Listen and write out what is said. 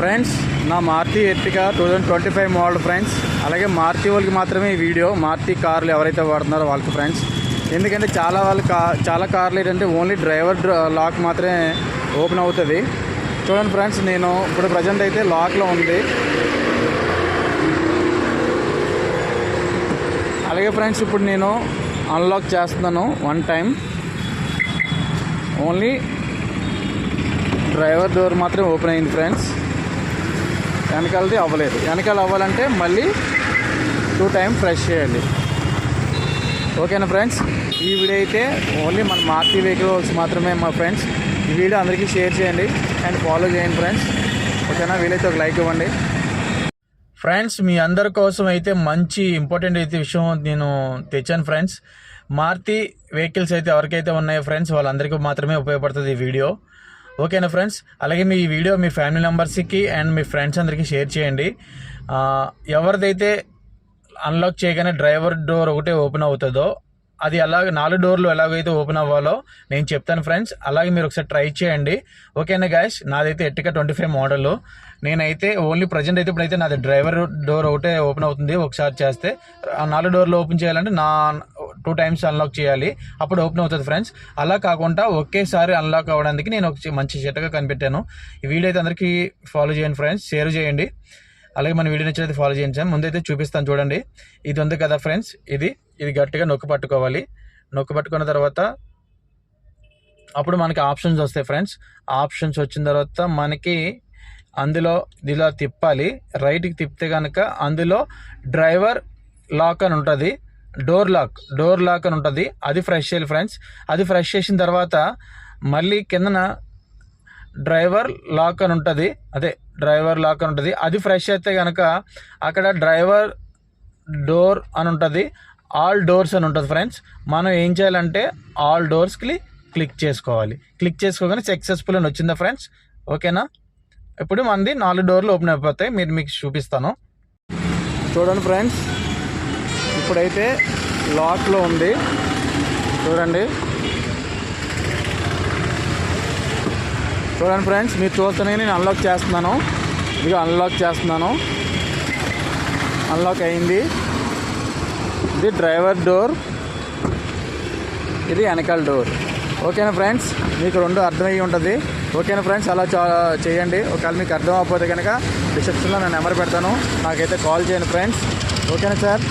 Friends నా Maruti Ertiga 2025 model friends. అలాగే మారుతి వాళ్ళకి మాత్రమే ఈ వీడియో. మారుతి కార్లు ఎవరైతే వాడుతున్నారో వాళ్ళకి ఫ్రెండ్స్. ఎందుకంటే చాలా కార్లు ఏంటంటే ఓన్లీ డ్రైవర్ లాక్ మాత్రమే ఓపెన్ అవుతుంది. చూడండి ఫ్రెండ్స్, నేను ఇప్పుడు ప్రజెంట్ అయితే లాక్లో ఉంది. అలాగే ఫ్రెండ్స్, ఇప్పుడు నేను అన్లాక్ చేస్తున్నాను. One time only driver door మాత్రమే ఓపెన్ అయింది ఫ్రెండ్స్. వెనకాలది అవ్వలేదు. వెనకాల అవ్వాలంటే మళ్ళీ 2 టైం ఫ్రెష్ చేయాలి. ఓకేనా ఫ్రెండ్స్, ఈ వీడియో అయితే ఓన్లీ మన మారుతి వెహికల్స్ మాత్రమే మా ఫ్రెండ్స్. ఈ వీడియో అందరికీ షేర్ చేయండి అండ్ ఫాలో చేయండి ఫ్రెండ్స్. ఓకేనా, వీలైతే ఒక లైక్ ఇవ్వండి ఫ్రెండ్స్. మీ అందరి కోసం అయితే మంచి ఇంపార్టెంట్ అయితే విషయం నేను తెచ్చాను ఫ్రెండ్స్. మారుతి వెహికల్స్ అయితే ఎవరికైతే ఉన్నాయో ఫ్రెండ్స్, వాళ్ళందరికీ మాత్రమే ఉపయోగపడుతుంది ఈ వీడియో. ఓకేనా ఫ్రెండ్స్, అలాగే మీ వీడియో మీ ఫ్యామిలీ మెంబర్స్కి అండ్ మీ ఫ్రెండ్స్ అందరికీ షేర్ చేయండి. ఎవరిదైతే అన్లాక్ చేయగానే డ్రైవర్ డోర్ ఒకటే ఓపెన్ అవుతుందో అది అలాగే 4 డోర్లు ఎలాగైతే ఓపెన్ అవ్వాలో నేను చెప్తాను ఫ్రెండ్స్. అలాగే మీరు ఒకసారి ట్రై చేయండి. ఓకేనా గైస్, నాదైతే ఎర్టిగా 25 మోడల్. నేనైతే ఓన్లీ ప్రజెంట్ అయితే ఇప్పుడైతే నాది డ్రైవర్ డోర్ ఒకటే ఓపెన్ అవుతుంది. ఒకసారి చేస్తే 4 డోర్లు ఓపెన్ చేయాలంటే 2 టైమ్స్ అన్లాక్ చేయాలి, అప్పుడు ఓపెన్ అవుతుంది ఫ్రెండ్స్. అలా కాకుండా ఒకేసారి అన్లాక్ అవ్వడానికి నేను ఒక మంచి చెట్టుగా కనిపెట్టాను. ఈ వీడియో అయితే అందరికీ ఫాలో చేయండి ఫ్రెండ్స్, షేర్ చేయండి. అలాగే మన వీడియో నచ్చినైతే ఫాలో చేయించాను. ముందైతే చూపిస్తాను చూడండి. ఇది ఉంది కదా ఫ్రెండ్స్, ఇది గట్టిగా నొక్కి పట్టుకోవాలి. నొక్కి పట్టుకున్న తర్వాత అప్పుడు మనకి ఆప్షన్స్ వస్తాయి ఫ్రెండ్స్. ఆప్షన్స్ వచ్చిన తర్వాత మనకి అందులో ఇలా తిప్పాలి. రైట్కి తిప్పితే కనుక అందులో డ్రైవర్ లాక్ అని ఉంటుంది, డోర్ లాక్ అని ఉంటుంది. అది ఫ్రెష్ చేయాలి ఫ్రెండ్స్. అది ఫ్రెష్ చేసిన తర్వాత మళ్ళీ కిందన డ్రైవర్ లాక్ అని ఉంటుంది, అది ఫ్రెష్ అయితే కనుక అక్కడ డ్రైవర్ డోర్ అని ఉంటుంది, ఆల్ డోర్స్ అని ఉంటుంది ఫ్రెండ్స్. మనం ఏం చేయాలంటే ఆల్ డోర్స్కి క్లిక్ చేసుకోవాలి. క్లిక్ చేసుకోగానే సక్సెస్ఫుల్ అని వచ్చిందా ఫ్రెండ్స్. ఓకేనా, ఇప్పుడు మనది 4 డోర్లు ఓపెన్ అయిపోతాయి. మీకు చూపిస్తాను చూడండి ఫ్రెండ్స్. ఇప్పుడైతే లాక్లో ఉంది చూడండి ఫ్రెండ్స్. మీరు చూస్తేనే నేను అన్లాక్ చేస్తున్నాను. అన్లాక్ అయింది. ఇది డ్రైవర్ డోర్, ఇది వెనకాల డోర్. ఓకేనా ఫ్రెండ్స్, మీకు 2 అర్థమయ్యి ఉంటుంది. ఓకేనా ఫ్రెండ్స్, అలా చేయండి. ఒకవేళ మీకు అర్థం అవ్వకపోతే కనుక డిస్క్రిప్షన్లో నేను నెంబర్ పెడతాను, నాకైతే కాల్ చేయండి ఫ్రెండ్స్. ఓకేనా సార్.